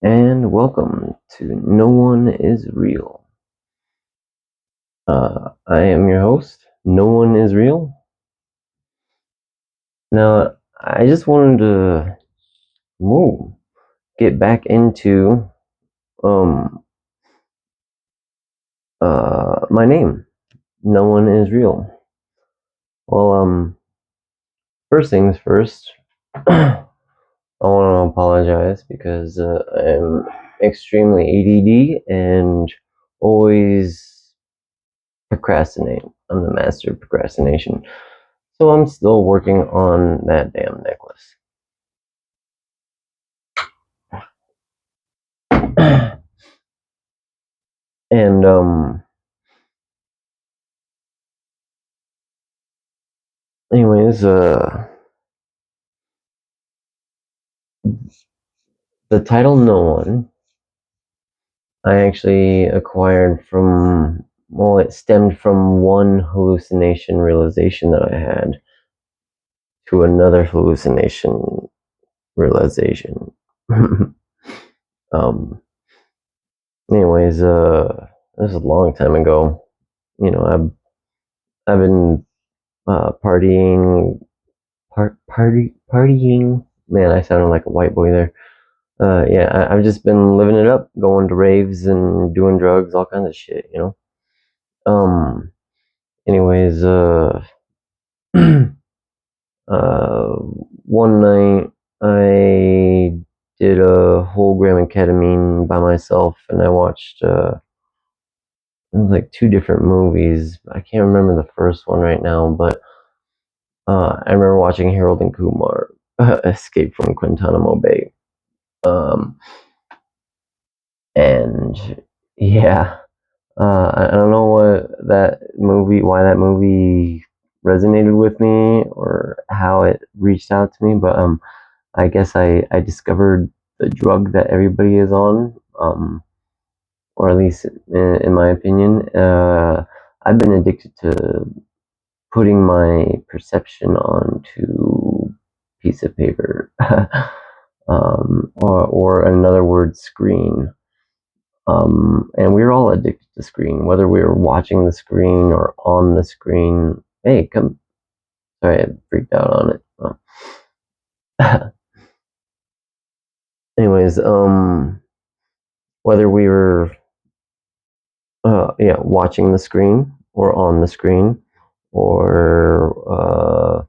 And welcome to Knoahn is Real. I am your host, Knoahn is Real. Now, I just wanted to get back into my name, Knoahn is Real. Well, first things first, I want to apologize because I'm extremely ADD and always procrastinate. I'm the master of procrastination. So I'm still working on that damn necklace. And anyways, the title Knoahn I actually acquired it stemmed from one hallucination realization that I had to another hallucination realization. um anyways, this is a long time ago. I've been partying partying. Man, I sounded like a white boy there. I've just been living it up, going to raves and doing drugs, all kinds of shit, Um, anyways, one night I did a whole gram of ketamine by myself, and I watched it was like two different movies. I can't remember the first one right now, but I remember watching Harold and Kumar Escape from Guantanamo Bay. Um, and yeah, I don't know why that movie resonated with me or how it reached out to me, but I guess I discovered the drug that everybody is on, or at least in my opinion. I've been addicted to putting my perception onto piece of paper, or another word, screen. And we're all addicted to screen, whether we're watching the screen or on the screen. Hey, come. Sorry, I freaked out on it. Anyways, whether we were, watching the screen or on the screen, or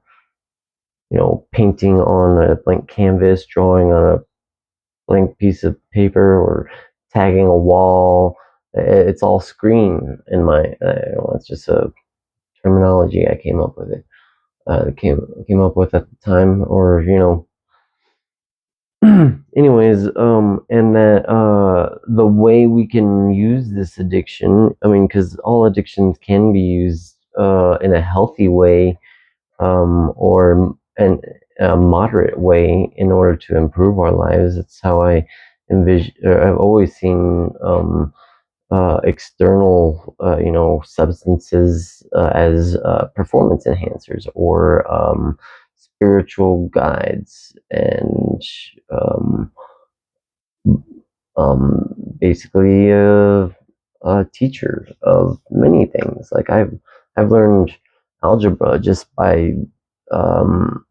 painting on a blank canvas, drawing on a blank piece of paper, or tagging a wall. It's all screen in my. It's just a terminology I came up with it. Came up with at the time, or anyways, and that the way we can use this addiction, I mean, because all addictions can be used in a healthy way, or a moderate way in order to improve our lives. It's how I envision. I've always seen external, substances as performance enhancers, or spiritual guides, and um, basically a teacher of many things. Like I've learned algebra just by um,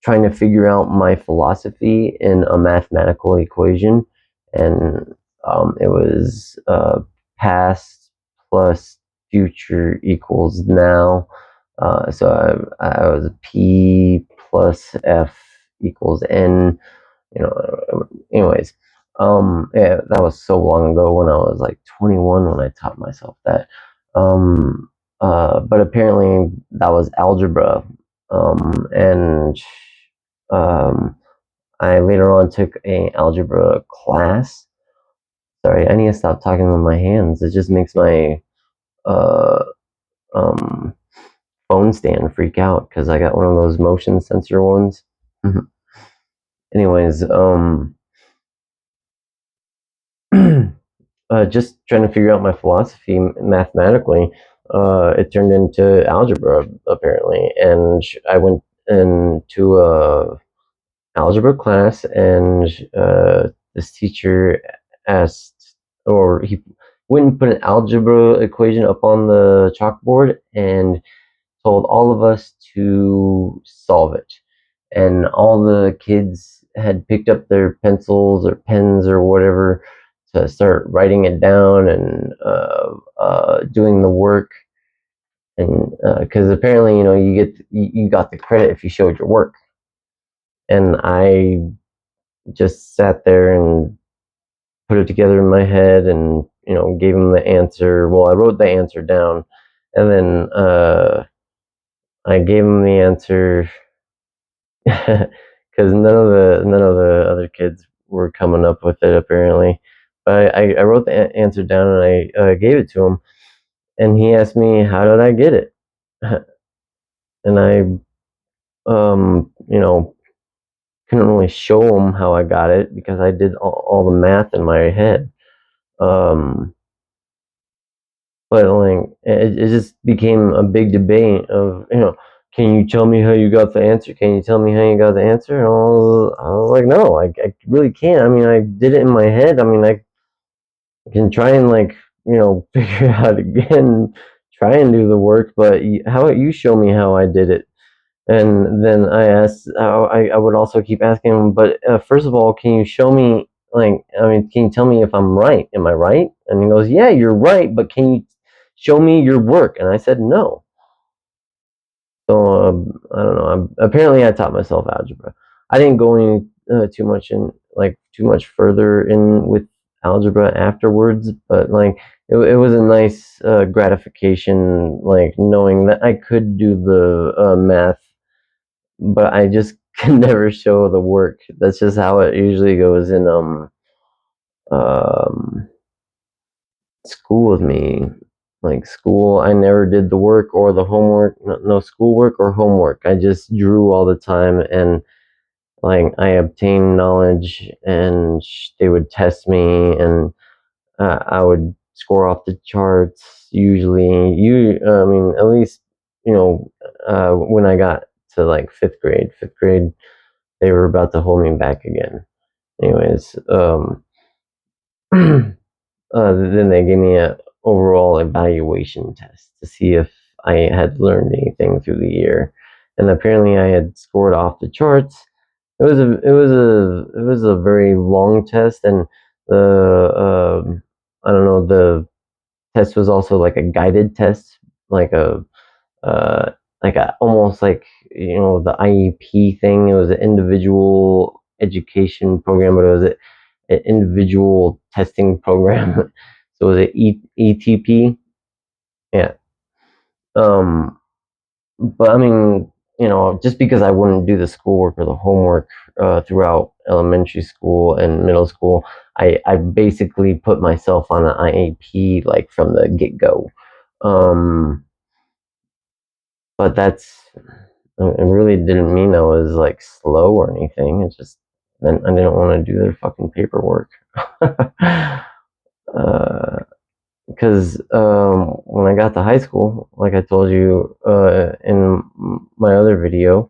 trying to figure out my philosophy in a mathematical equation, and it was past plus future equals now. So I was P plus F equals N. Anyways, yeah, that was so long ago when I was like 21 when I taught myself that. But apparently that was algebra, and um, I later on took a algebra class. Sorry, I need to stop talking with my hands. It just makes my uh, um, phone stand freak out because I got one of those motion sensor ones. Anyways, just trying to figure out my philosophy mathematically, it turned into algebra apparently, and I went into a algebra class and this teacher asked, or he went and put an algebra equation up on the chalkboard and told all of us to solve it. And all the kids had picked up their pencils or pens or whatever to start writing it down and doing the work. And because apparently, you got the credit if you showed your work. And I just sat there and put it together in my head and gave him the answer. Well, I wrote the answer down, and then I gave him the answer because none of the other kids were coming up with it apparently. But I wrote the answer down and I gave it to him, and he asked me how did I get it, and I couldn't really show him how I got it because I did all the math in my head. Um, but like it just became a big debate of can you tell me how you got the answer? Can you tell me how you got the answer? And I was like, no, I really can't. I mean, I did it in my head. I mean, I can try and figure it out again, try and do the work, but how about you show me how I did it? And then I asked, I would also keep asking him, but first of all, can you show me, can you tell me if I'm right? Am I right? And he goes, yeah, you're right, but can you show me your work? And I said, no. So I don't know. Apparently, I taught myself algebra. I didn't go any too much further in with algebra afterwards, but it was a nice gratification, like knowing that I could do the math, but I just can never show the work. That's just how it usually goes in um school with me. Like school, I never did the work or the homework. No schoolwork or homework. I just drew all the time, and I obtained knowledge, and they would test me, and I would score off the charts. Usually, I mean, at least when I got to like fifth grade, they were about to hold me back again. Anyways, then they gave me a overall evaluation test to see if I had learned anything through the year, and apparently I had scored off the charts. It was a very long test, and the I don't know, the test was also like a guided test, like a almost like the IEP thing. It was an individual education program, but it was an individual testing program. So it was an ETP. Yeah. Um, but I mean, just because I wouldn't do the schoolwork or the homework throughout elementary school and middle school, I basically put myself on an IEP like from the get go. Um, but it really didn't mean I was like slow or anything. It just meant I didn't want to do their fucking paperwork. Because when I got to high school, like I told you in my other video,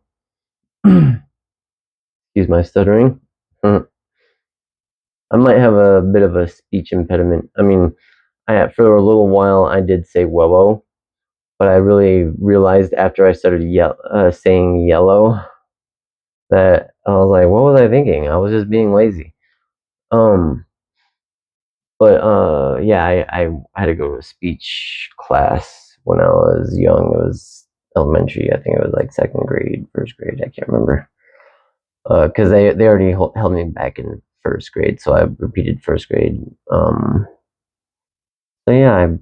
excuse my stuttering, I might have a bit of a speech impediment. I mean, for a little while I did say "whoa," but I really realized after I started saying yellow that I was like, what was I thinking? I was just being lazy. Um, but yeah, I had to go to a speech class when I was young. It was elementary. I think it was like second grade, first grade. I can't remember. Because they already held me back in first grade, so I repeated first grade. So yeah,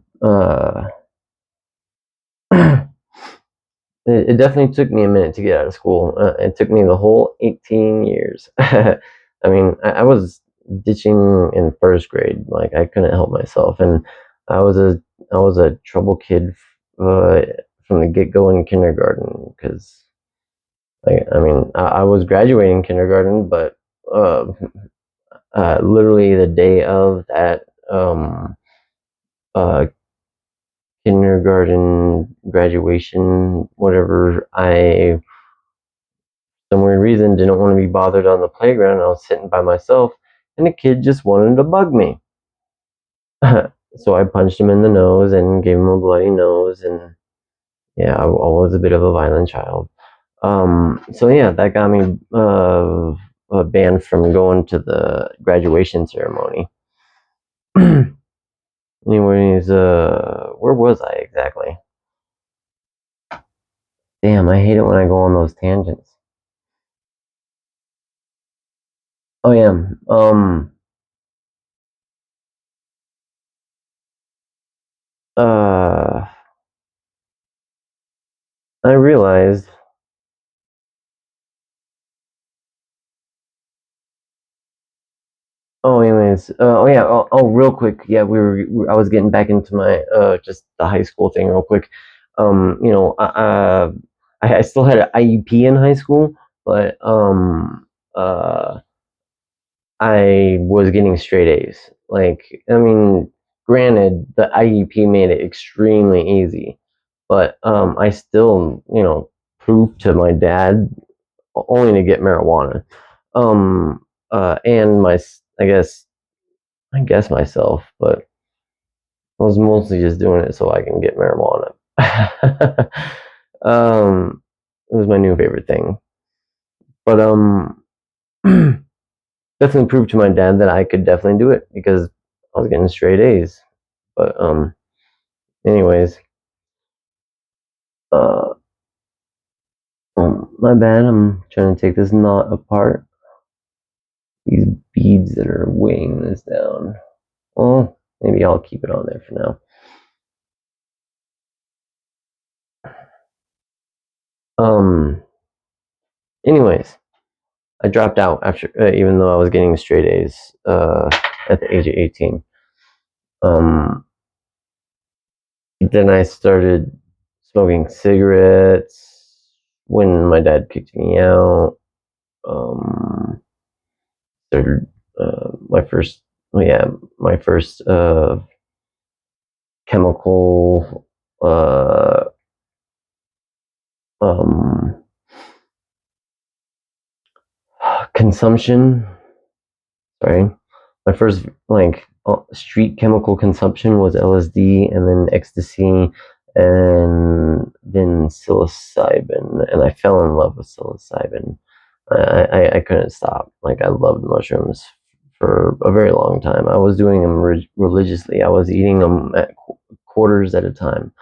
it definitely took me a minute to get out of school. It took me the whole 18 years. I mean, I was ditching in first grade. Like I couldn't help myself, and I was a I was a trouble kid uh, from the get go in kindergarten. Because I mean, I was graduating kindergarten, but uh, literally the day of that uh, kindergarten graduation, whatever, I some weird reason didn't want to be bothered on the playground. I was sitting by myself, and the kid just wanted to bug me. So I punched him in the nose and gave him a bloody nose, and yeah, I was a bit of a violent child. So yeah, that got me banned from going to the graduation ceremony. Anyways, where was I exactly? Damn, I hate it when I go on those tangents. Oh yeah, uh, I realized. Oh, anyways, oh yeah, real quick, yeah, I was getting back into my just the high school thing real quick. You know, I still had an IEP in high school, but uh, I was getting straight A's. Like, I mean, granted, the IEP made it extremely easy, but I still, proved to my dad only to get marijuana. Um, and I guess myself, but I was mostly just doing it so I can get marijuana. It was my new favorite thing, but definitely proved to my dad that I could definitely do it because I was getting straight A's. But anyways, uh, my bad. I'm trying to take this knot apart. These beads that are weighing this down. Well, maybe I'll keep it on there for now. Um. Anyways, I dropped out after, even though I was getting straight A's at the age of 18. Um. Then I started smoking cigarettes when my dad kicked me out. Um. Started my first, well, yeah, my first chemical um, consumption. Sorry, my first like street chemical consumption was LSD, and then ecstasy, and then psilocybin, and I fell in love with psilocybin. I couldn't stop. Like, I loved mushrooms for a very long time. I was doing them religiously. I was eating them at quarters at a time.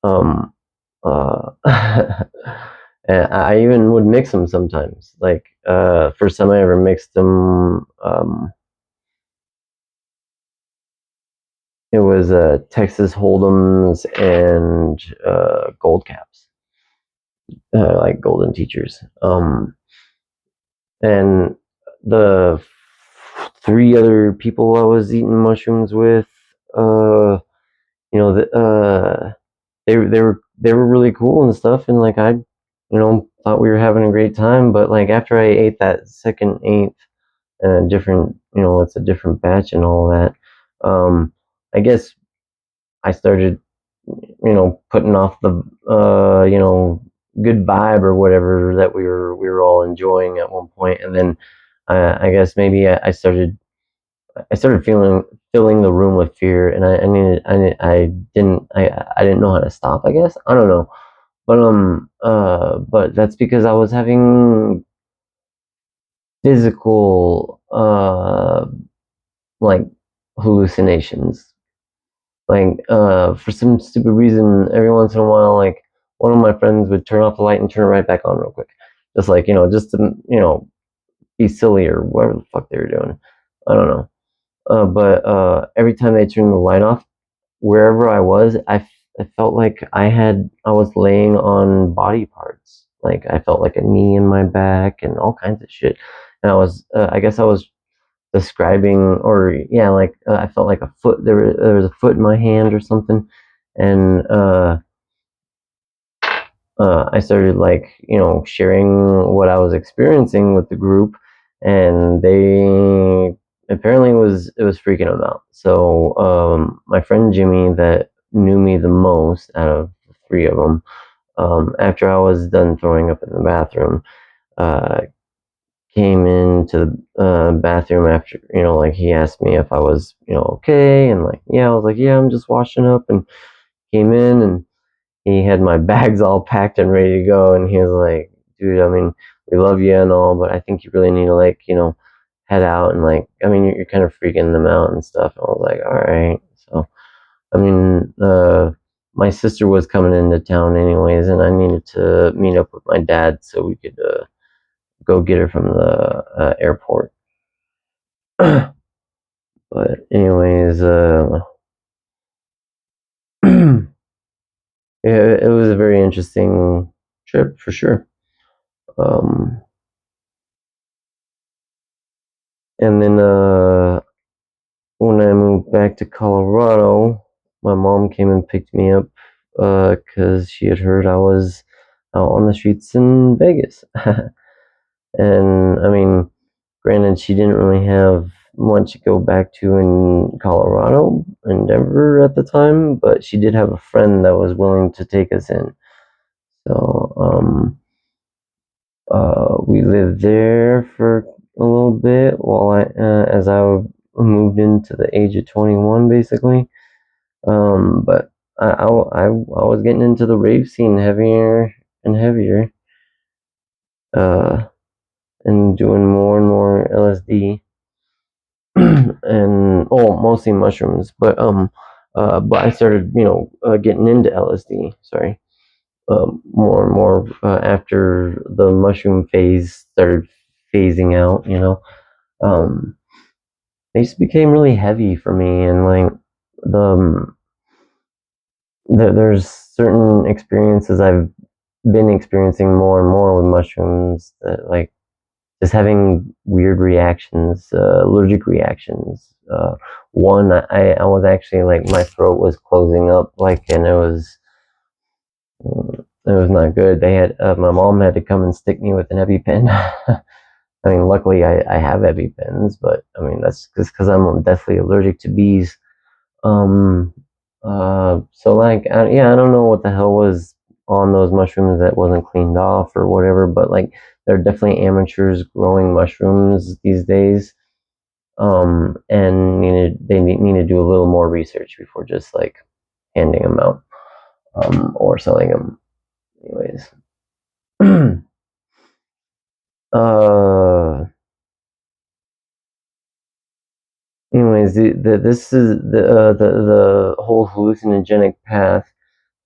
Um, uh, and I even would mix them sometimes. Like, first time I ever mixed them, it was Texas Hold'ems and gold caps, like golden teachers. And the three other people I was eating mushrooms with, you know, they were really cool and stuff, and like I, thought we were having a great time. But like after I ate that second eighth, and a different, it's a different batch and all that. I guess I started, putting off the, good vibe or whatever that we were all enjoying at one point, and then I guess maybe I started filling the room with fear, and I didn't know how to stop. I guess I don't know, but that's because I was having physical like hallucinations. Like, for some stupid reason, every once in a while, like one of my friends would turn off the light and turn it right back on real quick, just like, just to be silly or whatever the fuck they were doing. I don't know. But every time they turned the light off, wherever I was, I felt like I was laying on body parts. Like, I felt like a knee in my back and all kinds of shit. And I guess I was describing, or yeah, like, I felt like a foot. There was a foot in my hand or something, and I started, like, sharing what I was experiencing with the group, and they apparently it was freaking them out. So my friend Jimmy, that knew me the most out of the three of them, after I was done throwing up in the bathroom, uh, came into the bathroom after, like he asked me if I was, okay, and like, yeah, I was like, yeah, I'm just washing up, and came in, and he had my bags all packed and ready to go, and he was like, dude, I mean, we love you and all, but I think you really need to, like, head out, and like, I mean, you're kind of freaking them out and stuff. And I was like, all right. So, I mean, my sister was coming into town anyways, and I needed to meet up with my dad so we could go get her from the airport. But anyways, yeah, it was a very interesting trip for sure. Um, and then when I moved back to Colorado, my mom came and picked me up because she had heard I was out on the streets in Vegas. And I mean, granted, she didn't really have much to go back to in Colorado and Denver at the time, but she did have a friend that was willing to take us in. So we lived there for a little bit while as I moved into the age of 21, basically. But I was getting into the rave scene heavier and heavier, uh, and doing more and more LSD, and mostly mushrooms. But I started, getting into LSD. Sorry, more and more after the mushroom phase started phasing out. They just became really heavy for me, and like the there's certain experiences I've been experiencing more and more with mushrooms, that like just having weird reactions, allergic reactions. One, I was actually like, my throat was closing up, like, and it was not good. They had my mom had to come and stick me with an EpiPen. I mean, luckily I have EpiPens, but I mean that's just because I'm deathly allergic to bees. Um, so like, yeah, I don't know what the hell was on those mushrooms that wasn't cleaned off or whatever, but like, there are definitely amateurs growing mushrooms these days. And they need to do a little more research before just like handing them out, or selling them. Anyways, uh, this is the whole hallucinogenic path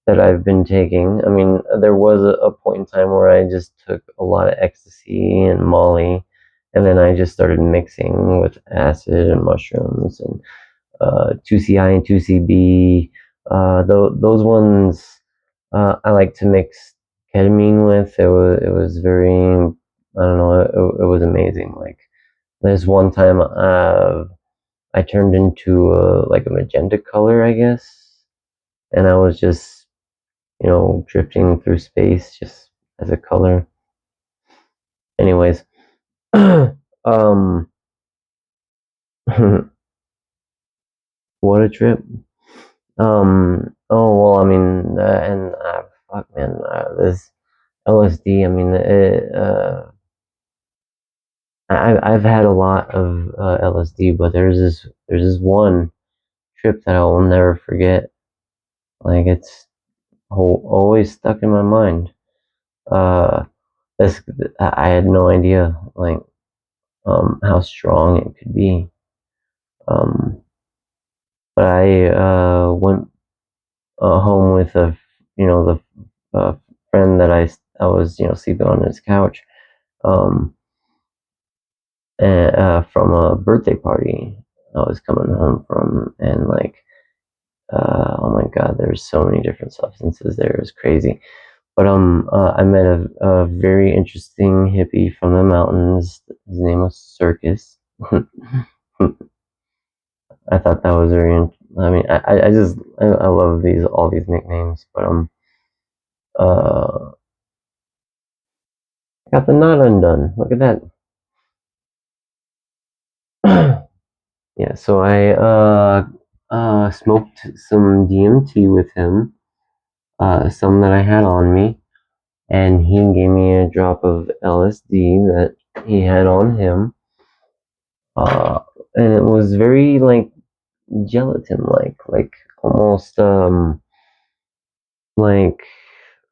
that I've been taking. I mean, there was a point in time where I just took a lot of ecstasy and Molly, and then I just started mixing with acid and mushrooms and 2CI and 2CB. Those ones I like to mix ketamine with. It was very, I don't know, it was amazing. Like, there's one time I turned into like a magenta color, I guess, and I was just, drifting through space just as a color. Anyways, um, what a trip. Oh well, I mean, and fuck, man, this LSD. I mean, I've had a lot of LSD, but there's this one trip that I will never forget. Like, it's always stuck in my mind. Uh, this I had no idea, like, how strong it could be. Um, but I went home with the friend that I was, sleeping on his couch, um, and, from a birthday party I was coming home from, and like, oh my god, there's so many different substances there. It's crazy. But I met a very interesting hippie from the mountains. His name was Circus. I thought that was very. I mean, I just I love all these nicknames. But got the knot undone. Look at that. Yeah. So I smoked some DMT with him. Some that I had on me, and he gave me a drop of LSD that he had on him, uh, and it was very like gelatin like almost like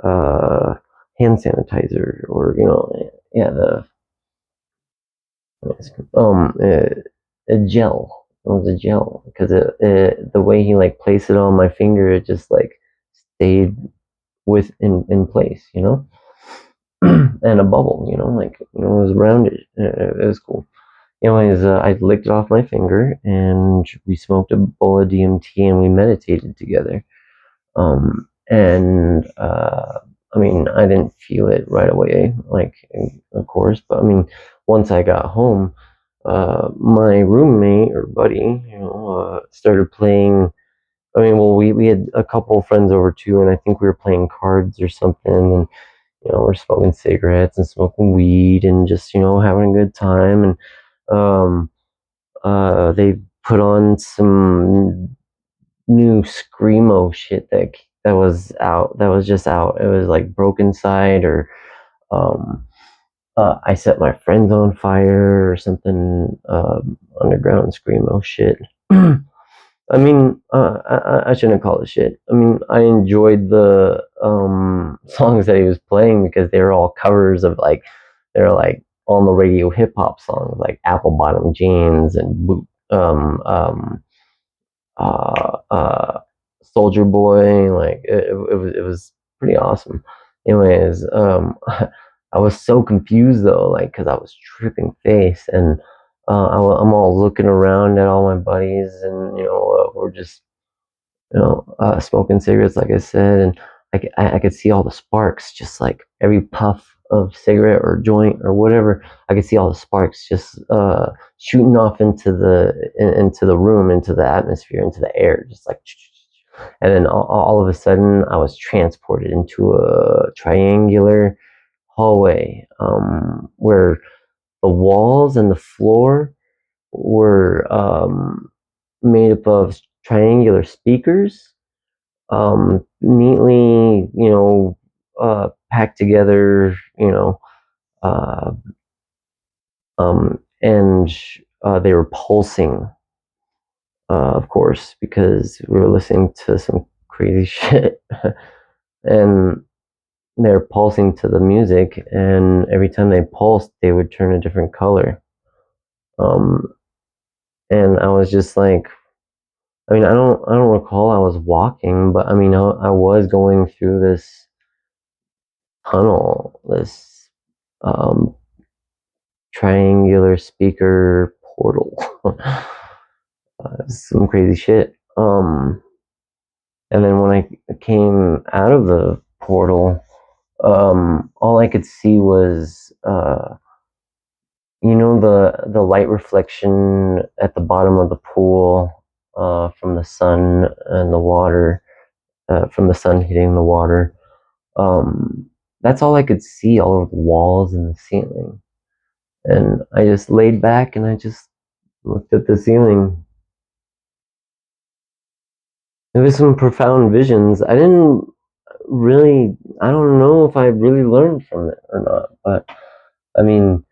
uh hand sanitizer, or yeah, a gel. It was a gel because the way he like placed it on my finger, it just like stayed in place, and a bubble, like it was rounded. It was cool. Anyways, I licked it off my finger, and we smoked a bowl of DMT, and we meditated together. And I mean, I didn't feel it right away, like, of course, but I mean, once I got home, my roommate or buddy, started playing. I mean, well, we had a couple of friends over too, and I think we were playing cards or something, and we're smoking cigarettes and smoking weed and just having a good time, and um, they put on some new screamo shit that was out, that was just out. It was like Broken Side, or um, I Set My Friends on Fire, or something, underground screamo shit. I mean, I shouldn't call it shit. I mean, I enjoyed the songs that he was playing because they were all covers of like, they're like on the radio hip hop songs like Apple Bottom Jeans and Boot, Soldier Boy. Like it was pretty awesome. Anyways, I was so confused though, like because I was tripping face, and I'm all looking around at all my buddies, and we're just smoking cigarettes, like I said, and I could see all the sparks, just like every puff of cigarette or joint or whatever. I could see all the sparks just shooting off into the room, into the atmosphere, into the air, just like. And then all of a sudden, I was transported into a triangular hallway, where the walls and the floor were made up of triangular speakers, neatly, packed together, uh, and they were pulsing, of course, because we were listening to some crazy shit, and they're pulsing to the music, and every time they pulsed, they would turn a different color. Um, and I was just like, I mean, I don't recall I was walking, but I mean, I was going through this tunnel, this um, triangular speaker portal. Some crazy shit. And then when I came out of the portal, all I could see was, the light reflection at the bottom of the pool, from the sun and the water, from the sun hitting the water. Um, that's all I could see, all over the walls and the ceiling. And I just laid back and I just looked at the ceiling. There was some profound visions. I didn't really, I don't know if I really learned from it or not, but I mean,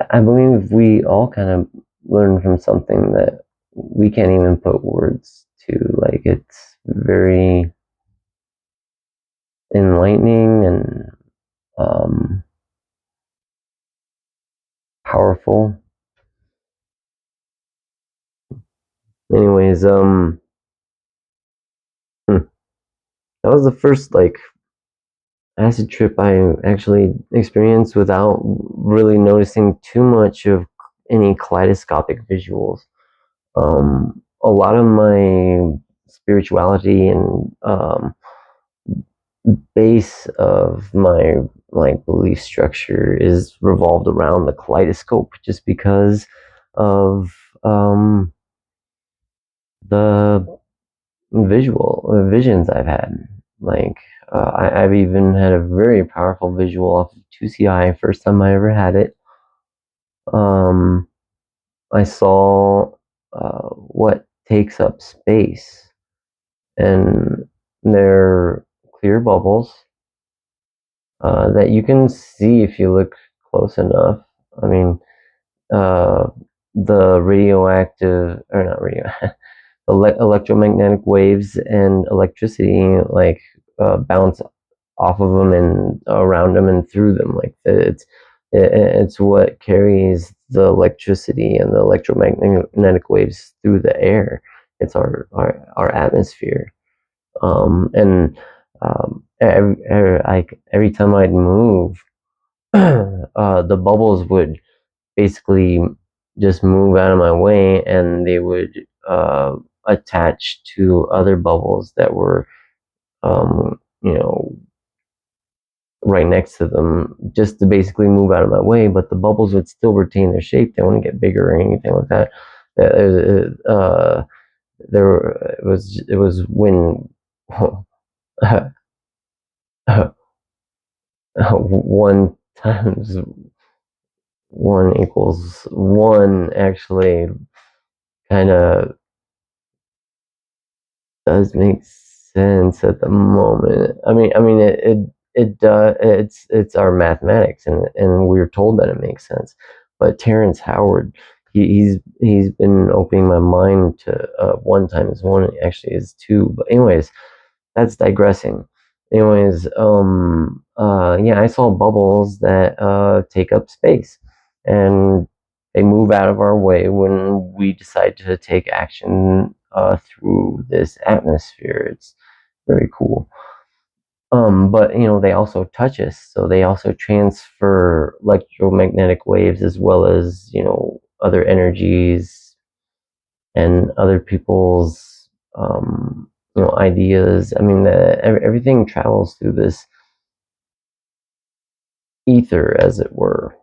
I believe we all kind of learn from something that we can't even put words to. Like, it's very enlightening and powerful. Anyways, that was the first like acid trip I actually experienced without really noticing too much of any kaleidoscopic visuals. A lot of my spirituality and base of my like belief structure is revolved around the kaleidoscope, just because of the visions I've had. Like, I've even had a very powerful visual off of 2CI, first time I ever had it. Um, I saw what takes up space, and they're clear bubbles that you can see if you look close enough. I mean, uh, the radioactive, or not radio, electromagnetic waves and electricity like bounce off of them and around them and through them. Like it's what carries the electricity and the electromagnetic waves through the air. It's our atmosphere. And every time I'd move, the bubbles would basically just move out of my way, and they would attach to other bubbles that were, you know, right next to them, just to basically move out of my way. But the bubbles would still retain their shape; they wouldn't get bigger or anything like that. It was when one times one equals one actually kind of does make sense at the moment. I mean, it does. It's our mathematics, and we're told that it makes sense. But Terrence Howard, he's been opening my mind to one times one actually is two. But anyways, that's digressing. Anyways, yeah, I saw bubbles that take up space, and they move out of our way when we decide to take action through this atmosphere. It's very cool. But they also touch us, so they also transfer electromagnetic waves as well as other energies and other people's ideas. I mean, everything travels through this ether, as it were,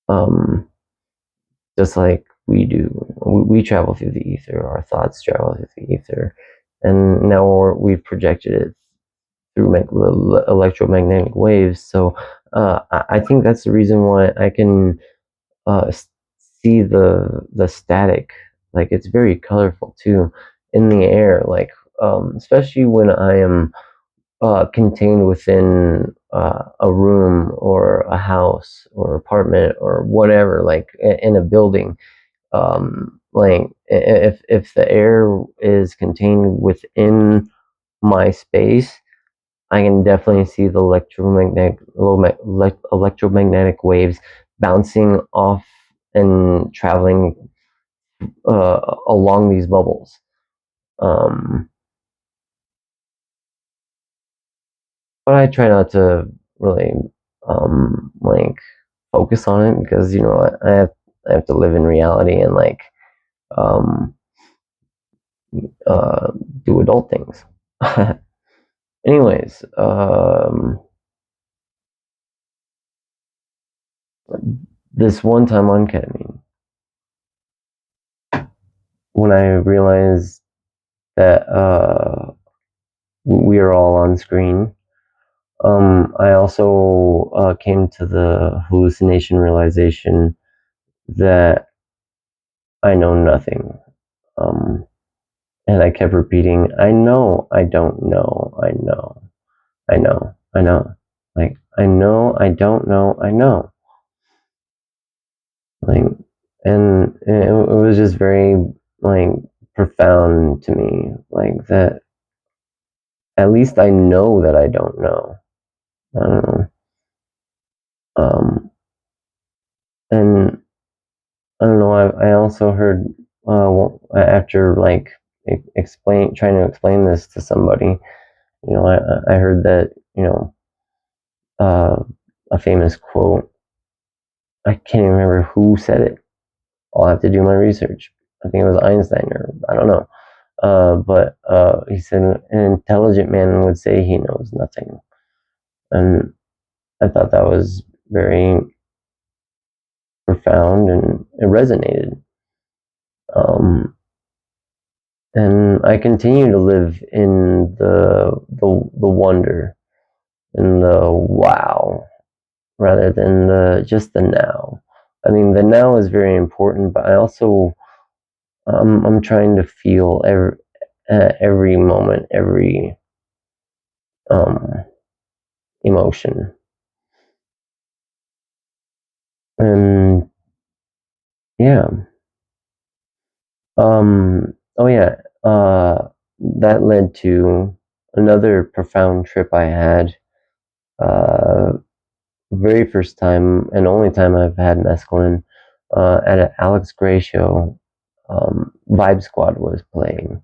um, just like we do. We travel through the ether. Our thoughts travel through the ether, and now we've projected it through electromagnetic waves. So I think that's the reason why I can uh, see the static. Like, it's very colorful too in the air. Like, especially when I am contained within a room or a house or apartment or whatever, like in a building. Like, if the air is contained within my space, I can definitely see the electromagnetic waves bouncing off and traveling along these bubbles. Um, but I try not to really like focus on it, because I have to live in reality and like um, uh, do adult things. Anyways, this one time on ketamine, when I realized that we are all on screen, I also came to the hallucination realization that I know nothing. Um, and I kept repeating, I know, I don't know, I know, I know, I know. Like, I know, I don't know, I know. Like, and it was just very, like, profound to me. Like, that at least I know that I don't know. I don't know. And I don't know. I also heard after like trying to explain this to somebody. I heard that uh, a famous quote. I can't even remember who said it. I'll have to do my research. I think it was Einstein, or I don't know. But he said an intelligent man would say he knows nothing, and I thought that was very profound, and it resonated. Um, and I continue to live in the wonder and the wow, rather than the just the now. I mean, the now is very important, but I also I'm trying to feel every moment, every um, emotion. And yeah, oh yeah, that led to another profound trip I had. Uh, Very first time and only time I've had mescaline, at an Alex Gray show. Vibe Squad was playing,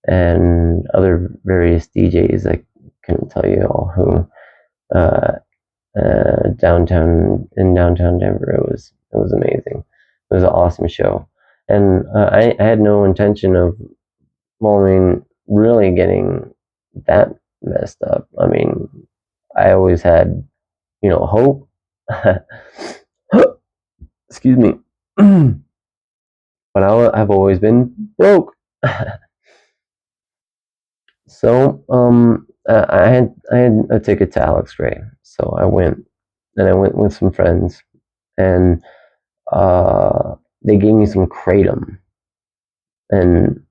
and other various DJs. I couldn't tell you all who. Uh, downtown Denver. It was amazing. It was an awesome show, and I had no intention of, well, I mean, really getting that messed up. I mean, I always had, hope. Excuse me. But I've always been broke. So I had a ticket to Alex Ray, so I went, and I went with some friends, and uh, they gave me some kratom, and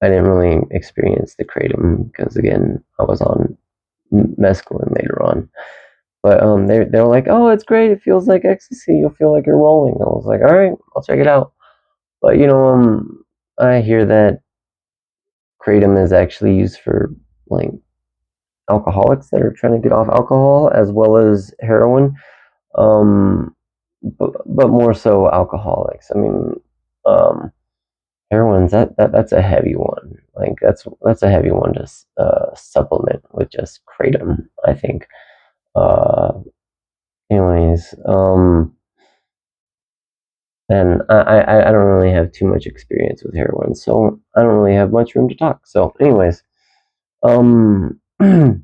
I didn't really experience the kratom because, again, I was on mescaline later on. But they were like, oh, it's great. It feels like ecstasy. You'll feel like you're rolling. I was like, all right, I'll check it out. But I hear that kratom is actually used for, like, alcoholics that are trying to get off alcohol as well as heroin. But more so alcoholics. I mean, um, heroin's that's a heavy one. Like, that's a heavy one to supplement with just kratom, I think. Uh, anyways, and I don't really have too much experience with heroin, so I don't really have much room to talk. So, anyways, um, yeah,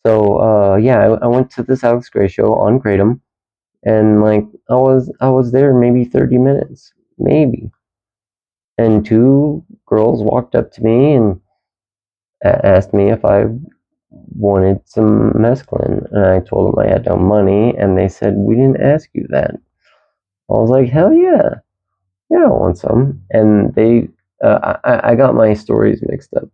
I went to this Alex Gray show on kratom, and, like, I was there maybe 30 minutes, maybe, and two girls walked up to me and asked me if I wanted some mescaline, and I told them I had no money, and they said, we didn't ask you that. I was like, hell yeah, yeah, I want some. And I got my stories mixed up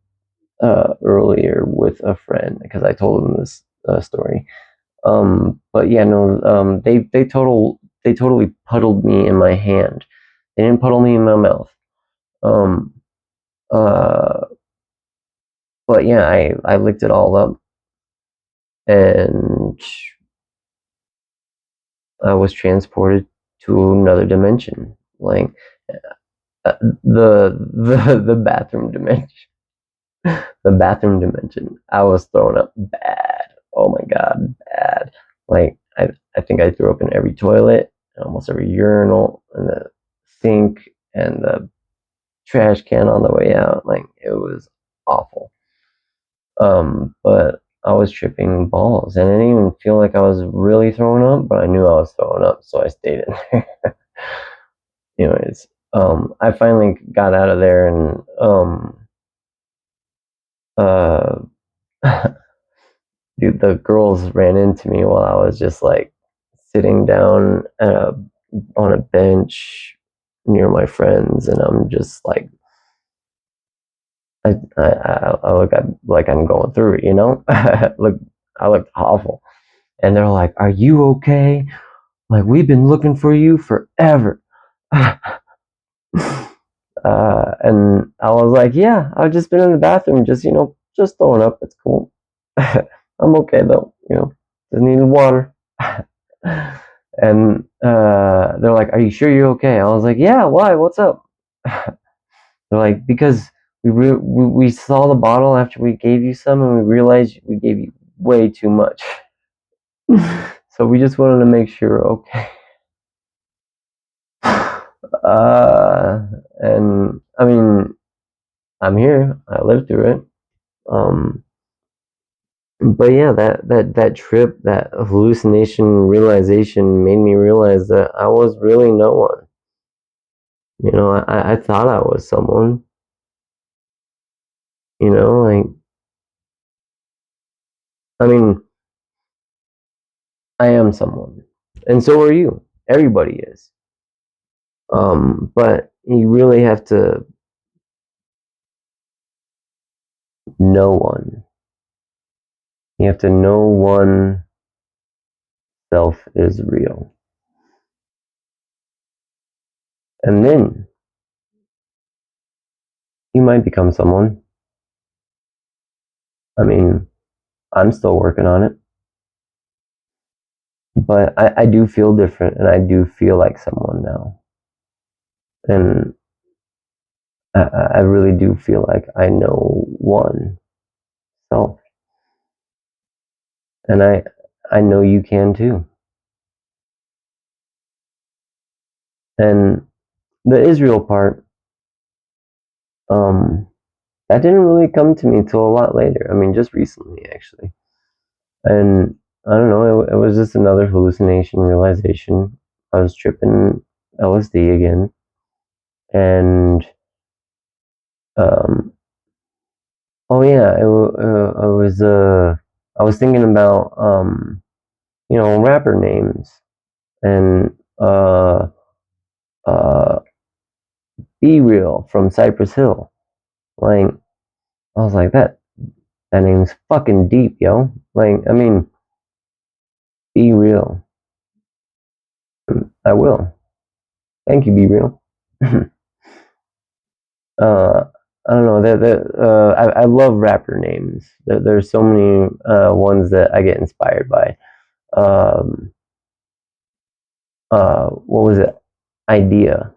earlier with a friend because I told them this story. But yeah, no, they totally puddled me in my hand. They didn't puddle me in my mouth. Um, uh, but yeah, I licked it all up, and I was transported to another dimension, like, the bathroom dimension. The bathroom dimension. I was thrown up bad. Oh my god, bad. Like, I think I threw up in every toilet, almost every urinal, and the sink, and the trash can on the way out. Like, it was awful. But I was tripping balls, and I didn't even feel like I was really throwing up, but I knew I was throwing up, so I stayed in there. Anyways, I finally got out of there, and uh, dude, the girls ran into me while I was just, like, sitting down on a bench near my friends, and I'm just like, I look like I'm going through it, look, I look awful, and they're like, "Are you okay? Like, we've been looking for you forever." And I was like, "Yeah, I've just been in the bathroom, just throwing up. It's cool. I'm okay though. Just needed water." And they're like, "Are you sure you're okay?" I was like, "Yeah. Why? What's up?" They're like, "Because we saw the bottle after we gave you some, and we realized we gave you way too much. So we just wanted to make sure, okay." Uh, and I mean, I'm here. I lived through it. Um, but yeah, that trip, that hallucination realization, made me realize that I was really no one. I thought I was someone. Like, I mean, I am someone, and so are you. Everybody is. But you really have to know one. You have to know one self is real. And then you might become someone. I mean, I'm still working on it, but I do feel different, and I do feel like someone now. And I really do feel like I know one self, and I know you can too. And the Israel part, um, that didn't really come to me till a lot later. I mean, just recently, actually. And I don't know, it was just another hallucination realization. I was tripping LSD again, and um, oh yeah, I was thinking about rapper names and uh, Be Real from Cypress Hill. Like I was like that name's fucking deep, yo. Like I mean, Be Real. I will. Thank you, Be Real. uh, I don't know. I love rapper names. There's so many ones that I get inspired by. Um, what was it? Idea.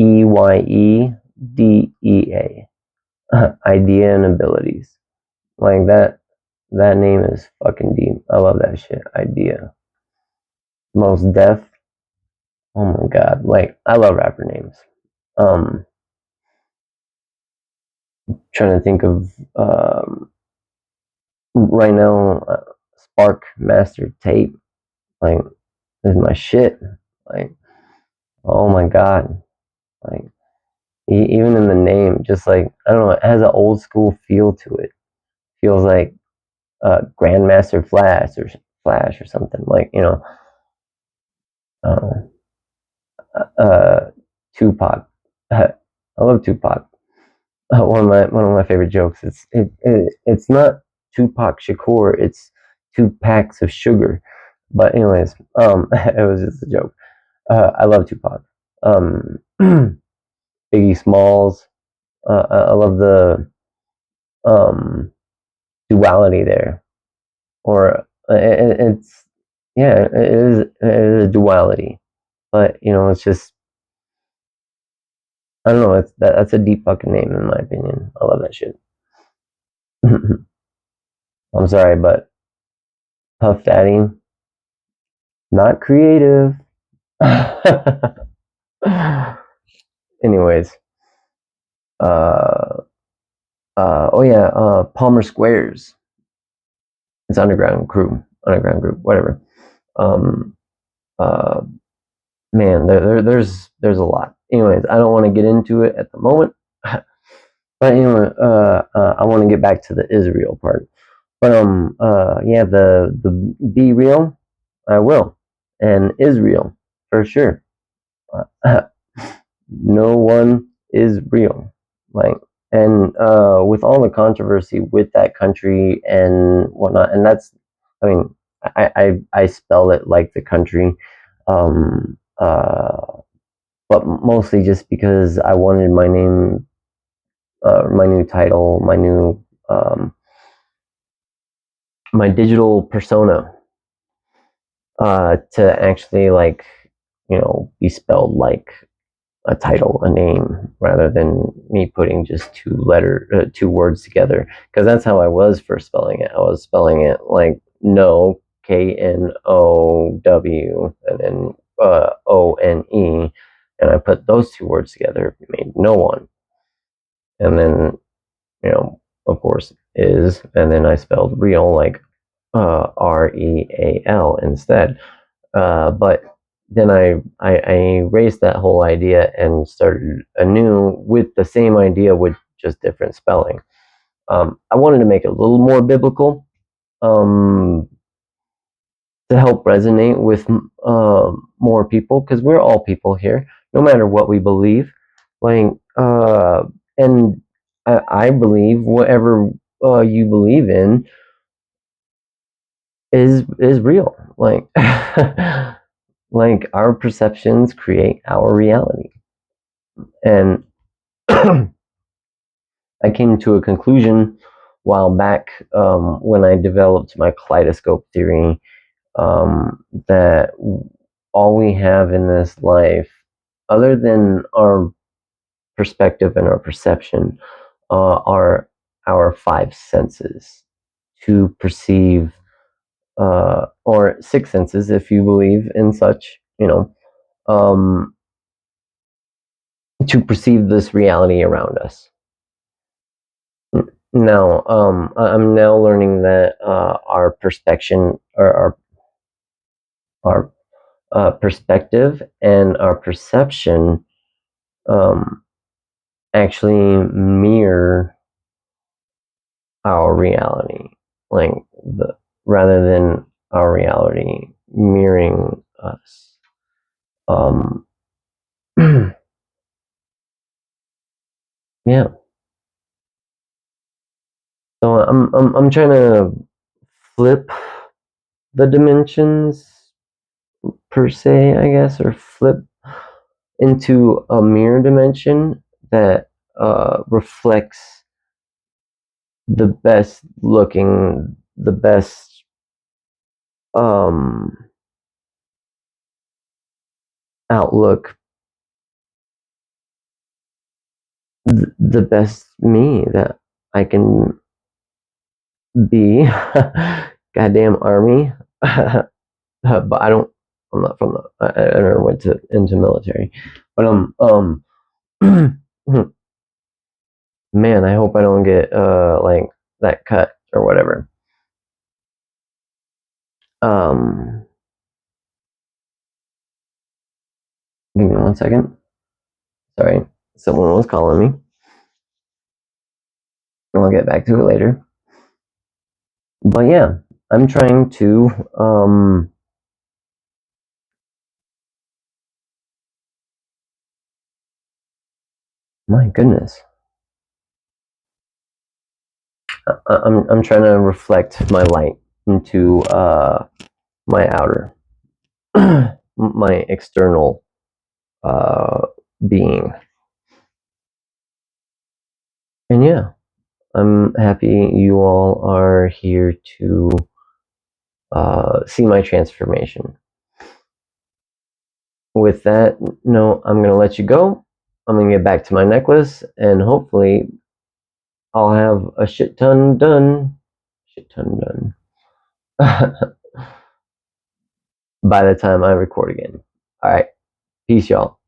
EYEDEA. Idea and abilities. Like that. That name is fucking deep. I love that shit. Idea. Most Def. Oh my god. Like I love rapper names. Um, Trying to think of right now. Spark Master Tape. Like is my shit. Like oh my god. Like even in the name, just like I don't know, it has an old school feel to it. Feels like Grandmaster Flash or something like uh, Tupac. I love Tupac. One of my favorite jokes. It's not Tupac Shakur. It's 2 packs of sugar. But anyways, it was just a joke. I love Tupac. Biggie Smalls. I love the um, duality there, or it's yeah, it is a duality, but it's just I don't know. That's a deep fucking name in my opinion. I love that shit. I'm sorry, but Puff Daddy, not creative. Anyways, uh, oh yeah, Palmer Squares. It's underground group, whatever. Um, uh, Man, there's a lot. Anyways, I don't want to get into it at the moment, but I want to get back to the Israel part. But yeah, the Be Real, I will, and Israel for sure. No one is real, like, and with all the controversy with that country and whatnot, and that's, I mean, I spell it like the country, but mostly just because I wanted my name, my new title, my digital persona, to actually like, be spelled like a title, a name, rather than me putting just two words together. Because that's how I was first spelling it. I was spelling it like no, KNOW, and then ONE, and I put those 2 words together, made no one, and then of course is, and then I spelled real like REAL instead. But then I erased that whole idea and started anew with the same idea with just different spelling. I wanted to make it a little more biblical, um, to help resonate with more people, because we're all people here, no matter what we believe. Like, and I believe whatever you believe in is real. Like like our perceptions create our reality. And I came to a conclusion a while back when I developed my kaleidoscope theory that all we have in this life, other than our perspective and our perception, are our five senses to perceive, or six senses if you believe in such, um, to perceive this reality around us. Now, I'm now learning that our perspection, or our perspective and our perception, um, actually mirror our reality, like the rather than our reality mirroring us. Um, yeah. So I'm trying to flip the dimensions per se, I guess, or flip into a mirror dimension that reflects the best looking, the best um, outlook, the best me that I can be. Goddamn army. But I'm not from I never went into military. But man, I hope I don't get like that cut or whatever. Um Give me 1 second. Sorry. Someone was calling me. I'll get back to it later. But yeah, I'm trying to my goodness. I'm trying to reflect my light into my outer, my external being. And yeah, I'm happy you all are here to see my transformation. With that, no, I'm gonna let you go. I'm gonna get back to my necklace, and hopefully, I'll have a shit ton done. Shit ton done. By the time I record again. All right. Peace, y'all.